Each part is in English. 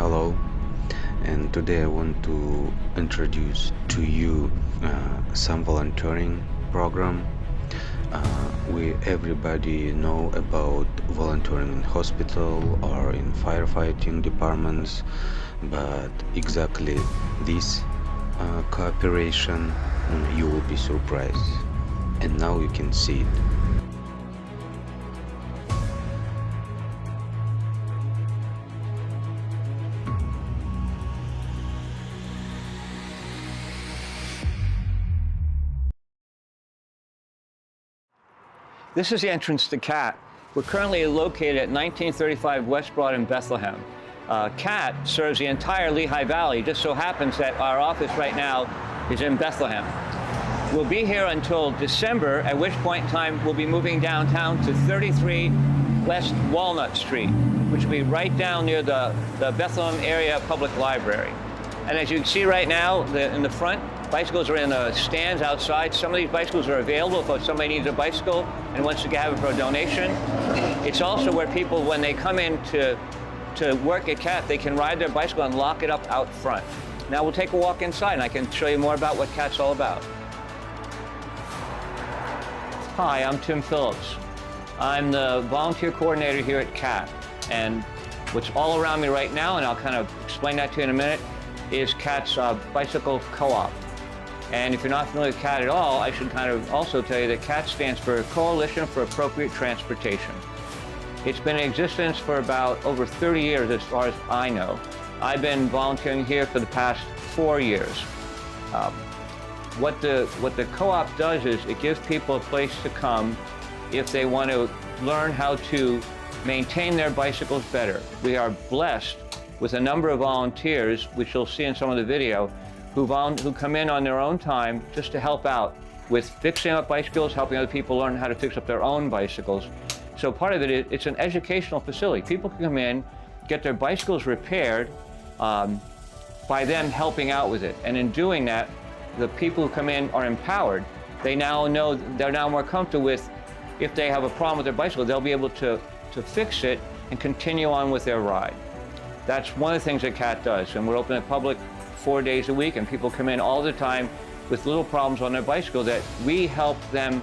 Hello, and today I want to introduce to you some volunteering program. We everybody know about volunteering in hospital or in firefighting departments, but exactly this cooperation, you will be surprised. And now you can see it. This is the entrance to CAT. We're currently located at 1935 West Broad in Bethlehem. CAT serves the entire Lehigh Valley. It just so happens that our office right now is in Bethlehem. We'll be here until December, at which point in time we'll be moving downtown to 33 West Walnut Street, which will be right down near the Bethlehem Area Public Library. And as you can see right now, in the front, bicycles are in the stands outside. Some of these bicycles are available if somebody needs a bicycle and wants to have it for a donation. It's also where people, when they come in to work at CAT, they can ride their bicycle and lock it up out front. Now we'll take a walk inside and I can show you more about what CAT's all about. Hi, I'm Tim Phillips. I'm the volunteer coordinator here at CAT. And what's all around me right now, and I'll kind of explain that to you in a minute, is CAT's bicycle co-op. And if you're not familiar with CAT at all, I should kind of also tell you that CAT stands for Coalition for Appropriate Transportation. It's been in existence for about over 30 years as far as I know. I've been volunteering here for the past 4 years. What the co-op does is it gives people a place to come if they want to learn how to maintain their bicycles better. We are blessed with a number of volunteers, which you'll see in some of the video, who come in on their own time just to help out with fixing up bicycles, helping other people learn how to fix up their own bicycles. So part of it's an educational facility. People can come in, get their bicycles repaired by them helping out with it. And in doing that, the people who come in are empowered. They now know, they're now more comfortable with, if they have a problem with their bicycle, they'll be able to fix it and continue on with their ride. That's one of the things that CAT does. And we're open to public 4 days a week, and people come in all the time with little problems on their bicycle that we help them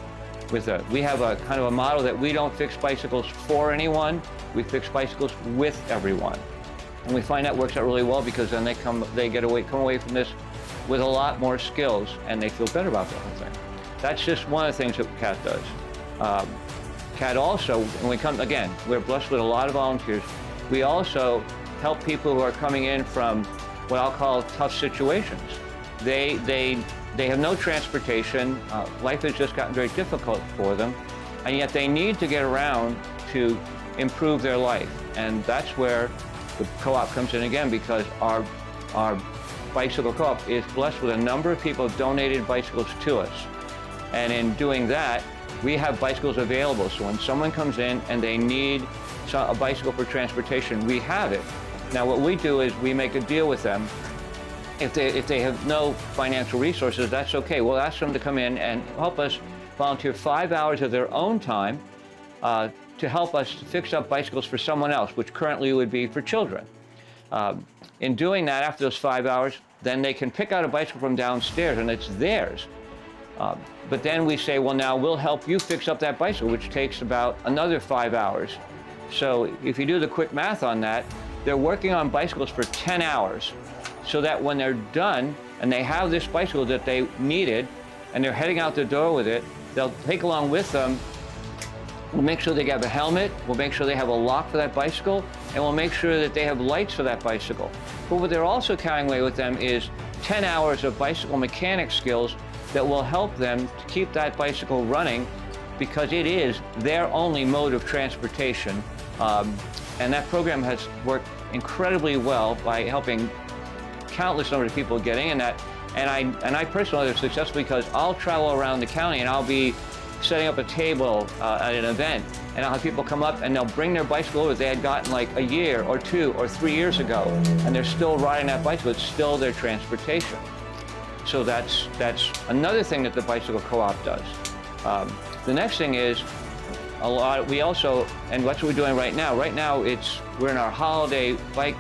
with. We have a kind of a model that we don't fix bicycles for anyone, we fix bicycles with everyone. And we find that works out really well because then they come away from this with a lot more skills and they feel better about the whole thing. That's just one of the things that CAT does. CAT also, when we come, again, we're blessed with a lot of volunteers. We also help people who are coming in from what I'll call tough situations. They have no transportation. Life has just gotten very difficult for them, and yet they need to get around to improve their life. And that's where the co-op comes in again, because our bicycle co-op is blessed with a number of people who've donated bicycles to us. And in doing that, we have bicycles available. So when someone comes in and they need a bicycle for transportation, we have it. Now what we do is we make a deal with them. If they have no financial resources, that's okay. We'll ask them to come in and help us volunteer 5 hours of their own time to help us fix up bicycles for someone else, which currently would be for children. In doing that, after those 5 hours, then they can pick out a bicycle from downstairs and it's theirs. But then we say, well, now we'll help you fix up that bicycle, which takes about another 5 hours. So if you do the quick math on that, they're working on bicycles for 10 hours so that when they're done and they have this bicycle that they needed and they're heading out the door with it, they'll take along with them. We'll make sure they have a helmet, we'll make sure they have a lock for that bicycle, and we'll make sure that they have lights for that bicycle. But what they're also carrying away with them is 10 hours of bicycle mechanic skills that will help them to keep that bicycle running, because it is their only mode of transportation. And that program has worked incredibly well by helping countless number of people getting in that. And I personally know they're successful because I'll travel around the county and I'll be setting up a table at an event, and I'll have people come up and they'll bring their bicycle over they had gotten like a year or 2 or 3 years ago, and they're still riding that bicycle. It's still their transportation. So that's another thing that the bicycle co-op does. The next thing is we also, and that's what we're doing right now. Right now we're in our holiday bike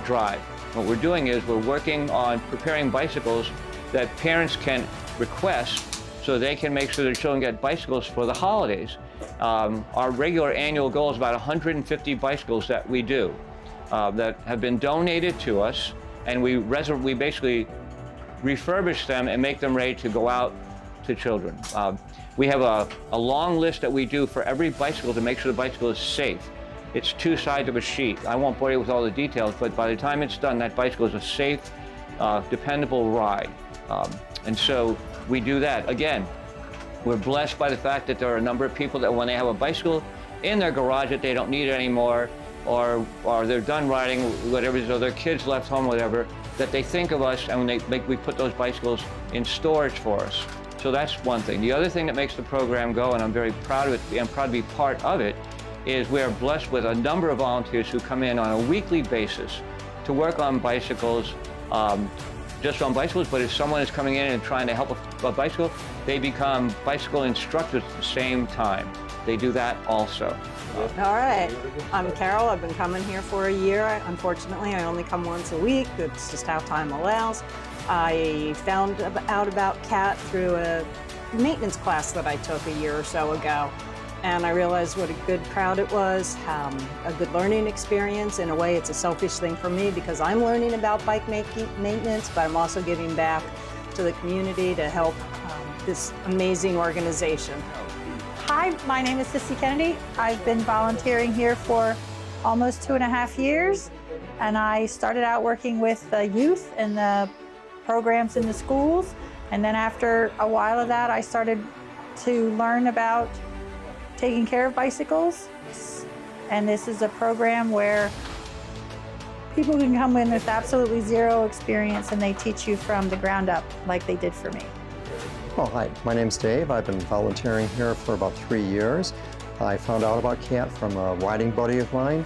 drive. What we're doing is we're working on preparing bicycles that parents can request so they can make sure their children get bicycles for the holidays. Our regular annual goal is about 150 bicycles that we do that have been donated to us, and we basically refurbish them and make them ready to go out to children. We have a long list that we do for every bicycle to make sure the bicycle is safe. It's 2 sides of a sheet. I won't bore you with all the details, but by the time it's done, that bicycle is a safe, dependable ride. And so we do that. Again, we're blessed by the fact that there are a number of people that when they have a bicycle in their garage that they don't need it anymore, or they're done riding, whatever, so their kids left home, whatever, that they think of us and we put those bicycles in storage for us. So that's one thing. The other thing that makes the program go, and I'm very proud of it, and proud to be part of it, is we are blessed with a number of volunteers who come in on a weekly basis to work on bicycles, just on bicycles, but if someone is coming in and trying to help a bicycle, they become bicycle instructors at the same time. They do that also. All right, I'm Carol. I've been coming here for a year. Unfortunately, I only come once a week. It's just how time allows. I found out about CAT through a maintenance class that I took a year or so ago. And I realized what a good crowd it was, a good learning experience. In a way, it's a selfish thing for me because I'm learning about bike maintenance, but I'm also giving back to the community to help this amazing organization. Hi, my name is Sissy Kennedy. I've been volunteering here for almost 2.5 years, and I started out working with the youth and the programs in the schools, and then after a while of that, I started to learn about taking care of bicycles, and this is a program where people can come in with absolutely zero experience and they teach you from the ground up like they did for me. Well, hi, my name's Dave. I've been volunteering here for about 3 years. I found out about CAT from a riding buddy of mine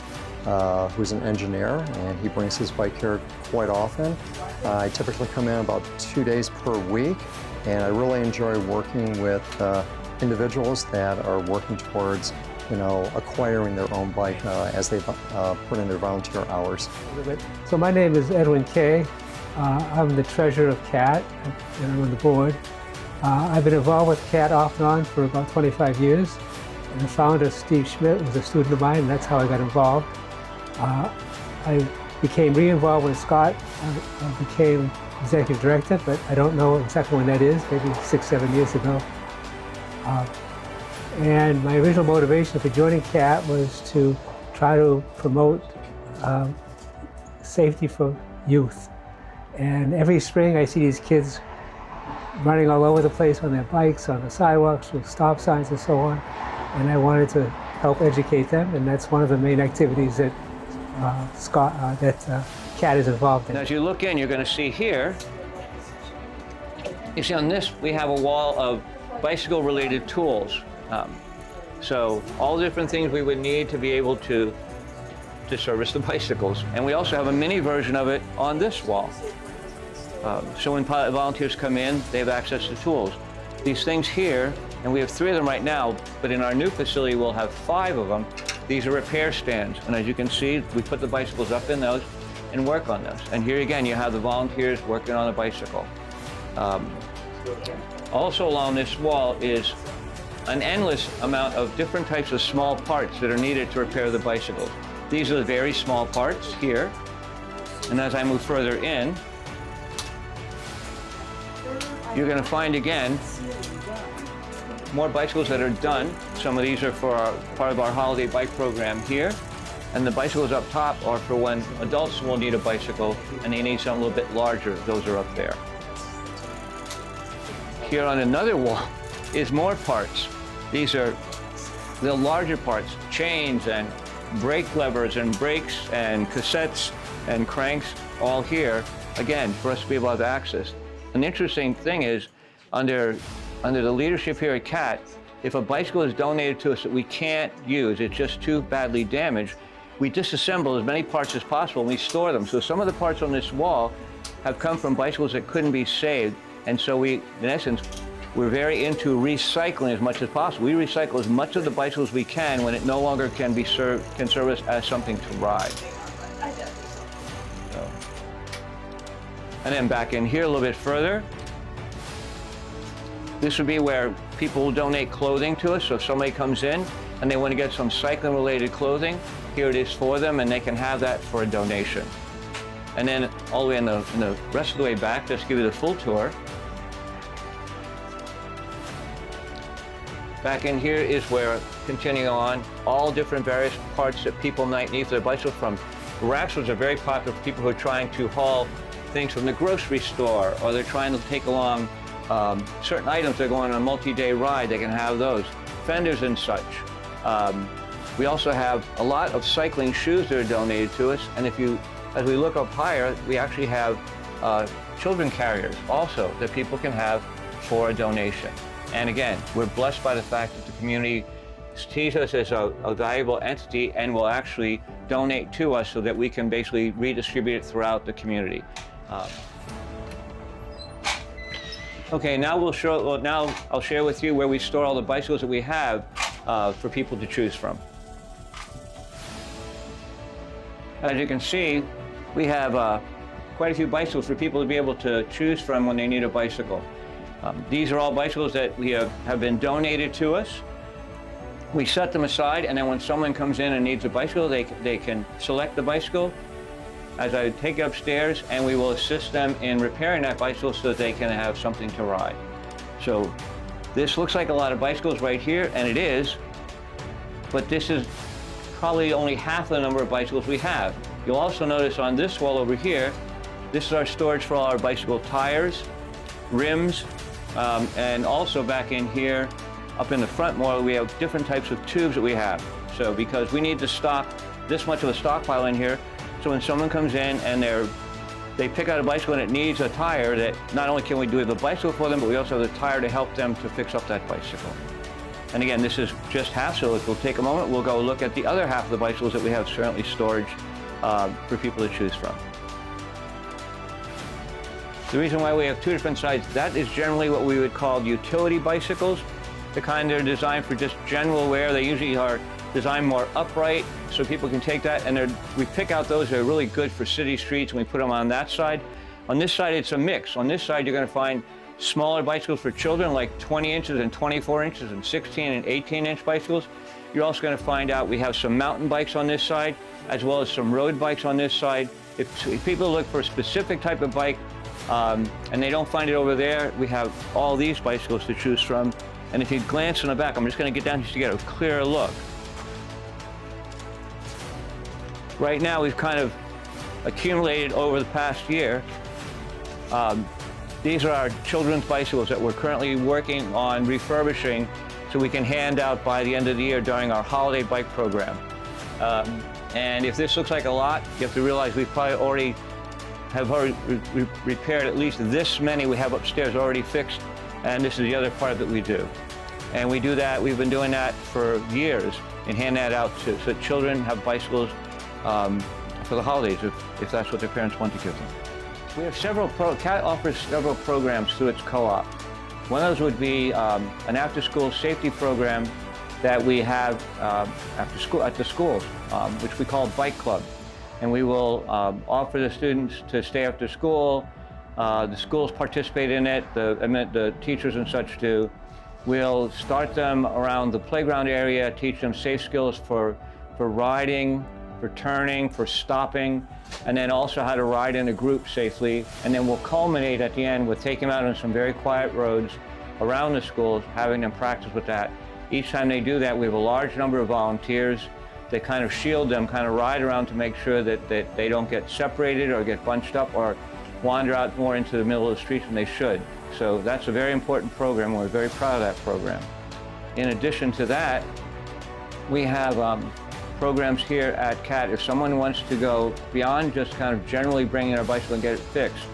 who's an engineer, and he brings his bike here quite often. I typically come in about 2 days per week, and I really enjoy working with individuals that are working towards, acquiring their own bike as they put in their volunteer hours. So my name is Edwin Kay. I'm the treasurer of CAT, and I'm on the board. I've been involved with CAT off and on for about 25 years. And the founder, Steve Schmidt, was a student of mine, and that's how I got involved. I became re-involved with Scott. I became executive director, but I don't know exactly when that is, maybe 6-7 years ago. And my original motivation for joining CAT was to try to promote safety for youth. And every spring I see these kids running all over the place on their bikes, on the sidewalks, with stop signs and so on. And I wanted to help educate them, and that's one of the main activities that CAT is involved in. As you look in, you're going to see here, you see on this, we have a wall of bicycle-related tools. So all the different things we would need to be able to service the bicycles. And we also have a mini version of it on this wall. So when volunteers come in, they have access to tools. These things here, and we have 3 of them right now, but in our new facility we'll have 5 of them. These are repair stands, and as you can see, we put the bicycles up in those and work on those. And here again, you have the volunteers working on a bicycle. Also along this wall is an endless amount of different types of small parts that are needed to repair the bicycles. These are the very small parts here. And as I move further in, you're going to find again more bicycles that are done. Some of these are for part of our holiday bike program here. And the bicycles up top are for when adults will need a bicycle and they need something a little bit larger. Those are up there. Here on another wall is more parts. These are the larger parts, chains and brake levers and brakes and cassettes and cranks, all here, again, for us to be able to have access. An interesting thing is, under the leadership here at CAT, if a bicycle is donated to us that we can't use, it's just too badly damaged, we disassemble as many parts as possible and we store them. So some of the parts on this wall have come from bicycles that couldn't be saved. And so we, in essence, we're very into recycling as much as possible. We recycle as much of the bicycles we can when it no longer can serve us as something to ride. And then back in here a little bit further, this would be where people will donate clothing to us. So if somebody comes in and they want to get some cycling related clothing, here it is for them, and they can have that for a donation. And then all the way in the rest of the way back, just to give you the full tour. Back in here is where, continuing on, all different various parts that people might need for their bicycle, from racks, which are very popular for people who are trying to haul things from the grocery store, or they're trying to take along certain items. They're going on a multi-day ride, they can have those. Fenders and such. We also have a lot of cycling shoes that are donated to us, and as we look up higher, we actually have children carriers also that people can have for a donation. And again, we're blessed by the fact that the community sees us as a valuable entity and will actually donate to us so that we can basically redistribute it throughout the community. Okay, now I'll share with you where we store all the bicycles that we have for people to choose from. As you can see, we have quite a few bicycles for people to be able to choose from when they need a bicycle. These are all bicycles that we have been donated to us. We set them aside, and then when someone comes in and needs a bicycle, they can select the bicycle as I take it upstairs, and we will assist them in repairing that bicycle so that they can have something to ride. So this looks like a lot of bicycles right here, and it is, but this is probably only half the number of bicycles we have. You'll also notice on this wall over here, this is our storage for all our bicycle tires, rims, and also back in here, up in the front more, we have different types of tubes that we have. So because we need to stock this much of a stockpile in here, so when someone comes in and they pick out a bicycle and it needs a tire, that not only can we do the bicycle for them, but we also have the tire to help them to fix up that bicycle. And again, this is just half, so if we'll take a moment, we'll go look at the other half of the bicycles that we have currently storage for people to choose from. The reason why we have two different sides, that is generally what we would call utility bicycles. The kind that are designed for just general wear. They usually are designed more upright, so people can take that, and we pick out those that are really good for city streets, and we put them on that side. On this side, it's a mix. On this side, you're going to find smaller bicycles for children, like 20 inches and 24 inches and 16 and 18-inch bicycles. You're also going to find out we have some mountain bikes on this side, as well as some road bikes on this side. If people look for a specific type of bike, and they don't find it over there, we have all these bicycles to choose from. And if you glance in the back, I'm just going to get down just to get a clearer look. Right now, we've kind of accumulated over the past year. These are our children's bicycles that we're currently working on refurbishing so we can hand out by the end of the year during our holiday bike program. And if this looks like a lot, you have to realize we've probably already repaired at least this many we have upstairs already fixed, and this is the other part that we do. And we do that, we've been doing that for years and hand that out so that children have bicycles for the holidays if that's what their parents want to give them. We have CAT offers several programs through its co-op. One of those would be an after-school safety program that we have at the schools, which we call Bike Club. And we will offer the students to stay after school. The schools participate in it, the teachers and such do. We'll start them around the playground area, teach them safe skills for riding, for turning, for stopping, and then also how to ride in a group safely. And then we'll culminate at the end with taking them out on some very quiet roads around the schools, having them practice with that. Each time they do that, we have a large number of volunteers that kind of shield them, kind of ride around to make sure that they don't get separated or get bunched up or wander out more into the middle of the streets than they should. So that's a very important program. We're very proud of that program. In addition to that, we have programs here at CAT. If someone wants to go beyond just kind of generally bringing their bicycle and get it fixed,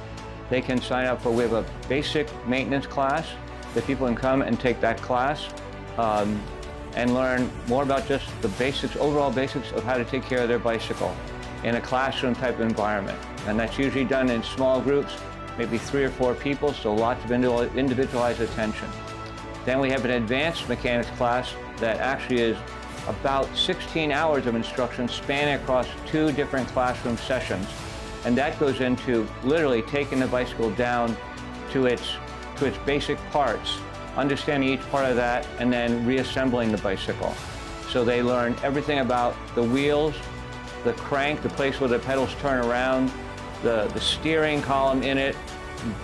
they can sign up for, we have a basic maintenance class that people can come and take that class and learn more about just the basics, overall basics of how to take care of their bicycle in a classroom type environment. And that's usually done in small groups, maybe 3 or 4 people, so lots of individualized attention. Then we have an advanced mechanics class that actually is about 16 hours of instruction spanning across 2 different classroom sessions. And that goes into literally taking the bicycle down to its basic parts, understanding each part of that, and then reassembling the bicycle. So they learn everything about the wheels, the crank, the place where the pedals turn around, the steering column in it,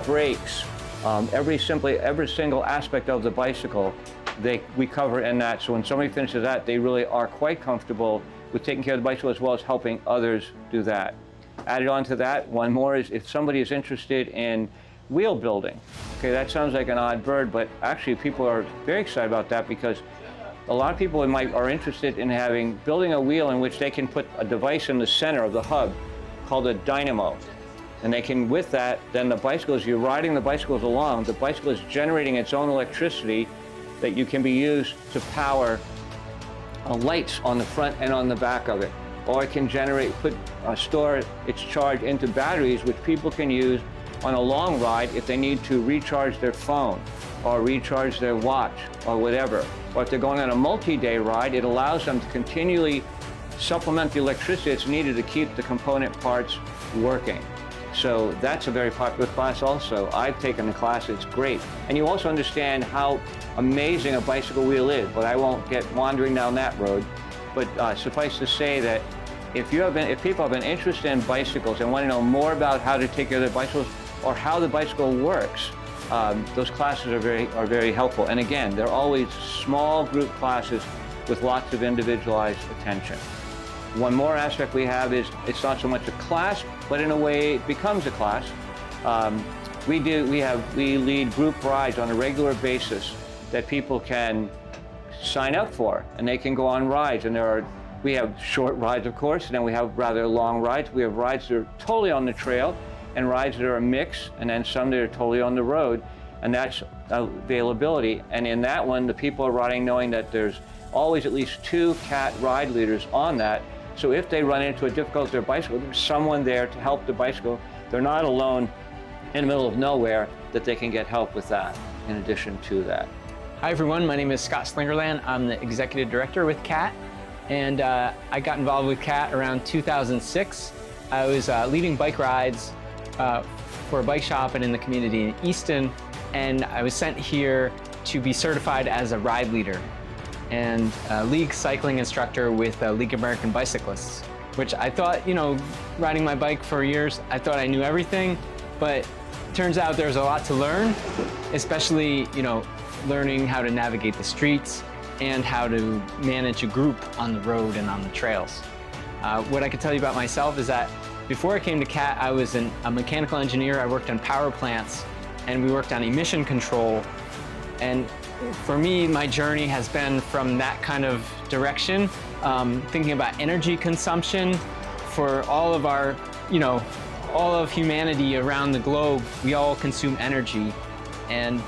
brakes, every single aspect of the bicycle we cover in that. So when somebody finishes that, they really are quite comfortable with taking care of the bicycle as well as helping others do that. Added on to that, one more is if somebody is interested in wheel building. Okay, that sounds like an odd bird, but actually people are very excited about that because a lot of people are interested in building a wheel in which they can put a device in the center of the hub called a dynamo. And they can, with that, then the bicycles, you're riding the bicycles along, the bicycle is generating its own electricity that you can be used to power lights on the front and on the back of it. Or it can store its charge into batteries, which people can use on a long ride if they need to recharge their phone or recharge their watch or whatever. Or if they're going on a multi-day ride, it allows them to continually supplement the electricity that's needed to keep the component parts working. So that's a very popular class also. I've taken the class, it's great. And you also understand how amazing a bicycle wheel is, but I won't get wandering down that road. But suffice to say that if people have been interested in bicycles and want to know more about how to take care of their bicycles or how the bicycle works, those classes are very helpful. And again, they're always small group classes with lots of individualized attention. One more aspect we have is it's not so much a class, but in a way it becomes a class. We lead group rides on a regular basis that people can sign up for, and they can go on rides. And we have short rides, of course, and then we have rather long rides. We have rides that are totally on the trail, and rides that are a mix, and then some that are totally on the road, and that's availability. And in that one, the people are riding knowing that there's always at least 2 CAT ride leaders on that. So if they run into a difficulty with their bicycle, there's someone there to help the bicycle. They're not alone in the middle of nowhere, that they can get help with that in addition to that. Hi everyone, my name is Scott Slingerland. I'm the Executive Director with CAT, and I got involved with CAT around 2006. I was leading bike rides for a bike shop and in the community in Easton, and I was sent here to be certified as a ride leader and a league cycling instructor with League of American Bicyclists, which I thought, riding my bike for years, I thought I knew everything, but turns out there's a lot to learn, especially, learning how to navigate the streets and how to manage a group on the road and on the trails. What I can tell you about myself is that before I came to CAT, I was a mechanical engineer. I worked on power plants, and we worked on emission control. And for me, my journey has been from that kind of direction, thinking about energy consumption for all of our, all of humanity around the globe. We all consume energy, and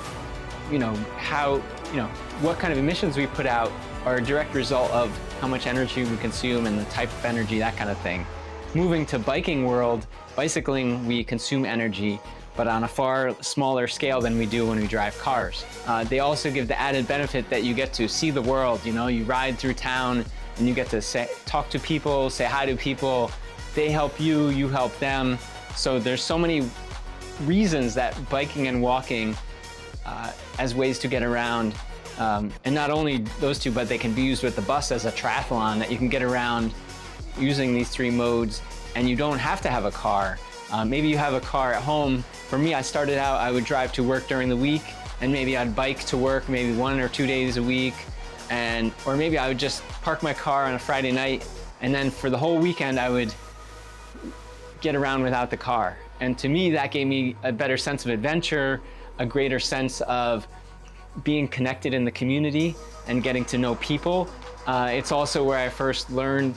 what kind of emissions we put out are a direct result of how much energy we consume and the type of energy, that kind of thing. Moving to biking world, bicycling, we consume energy, but on a far smaller scale than we do when we drive cars. They also give the added benefit that you get to see the world. You ride through town and you get to talk to people, say hi to people. They help you, you help them. So there's so many reasons that biking and walking as ways to get around. And not only those two, but they can be used with the bus as a triathlon, that you can get around using these 3 modes, and you don't have to have a car. Maybe you have a car at home. For me, I started out, I would drive to work during the week, and maybe I'd bike to work maybe 1 or 2 days a week, or maybe I would just park my car on a Friday night, and then for the whole weekend I would get around without the car. And to me, that gave me a better sense of adventure, a greater sense of being connected in the community and getting to know people. It's also where I first learned,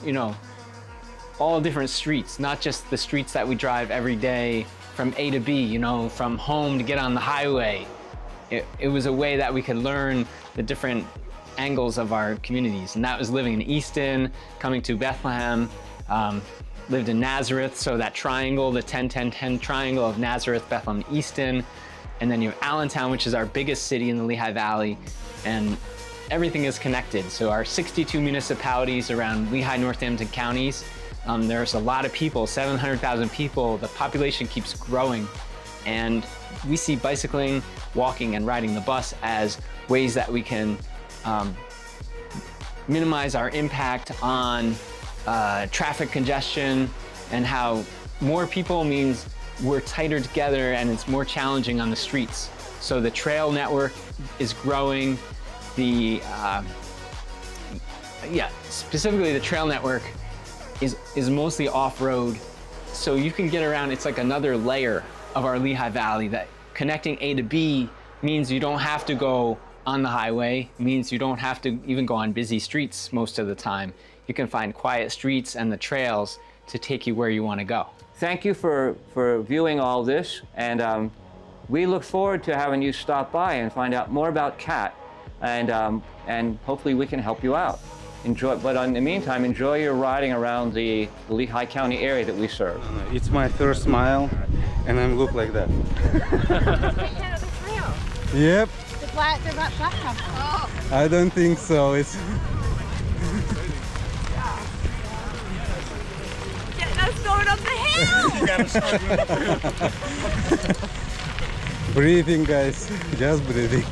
all different streets, not just the streets that we drive every day from A to B, from home to get on the highway. It was a way that we could learn the different angles of our communities. And that was living in Easton, coming to Bethlehem, lived in Nazareth, so that triangle, the 10-10-10 triangle of Nazareth, Bethlehem, Easton. And then you have Allentown, which is our biggest city in the Lehigh Valley, and everything is connected. So our 62 municipalities around Lehigh, Northampton counties, There's a lot of people, 700,000 people. The population keeps growing. And we see bicycling, walking, and riding the bus as ways that we can minimize our impact on traffic congestion, and how more people means we're tighter together and it's more challenging on the streets. So the trail network is growing. Specifically the trail network is mostly off-road. So you can get around, it's like another layer of our Lehigh Valley, that connecting A to B means you don't have to go on the highway, means you don't have to even go on busy streets most of the time. You can find quiet streets and the trails to take you where you want to go. Thank you for viewing all this, and we look forward to having you stop by and find out more about CAT, and hopefully we can help you out. But in the meantime, enjoy your riding around the Lehigh County area that we serve. It's my first mile, and I look like that. Yep. They're not flat tops. Oh. I don't think so. It's Getting us going up the hill! breathing, guys. Just breathing.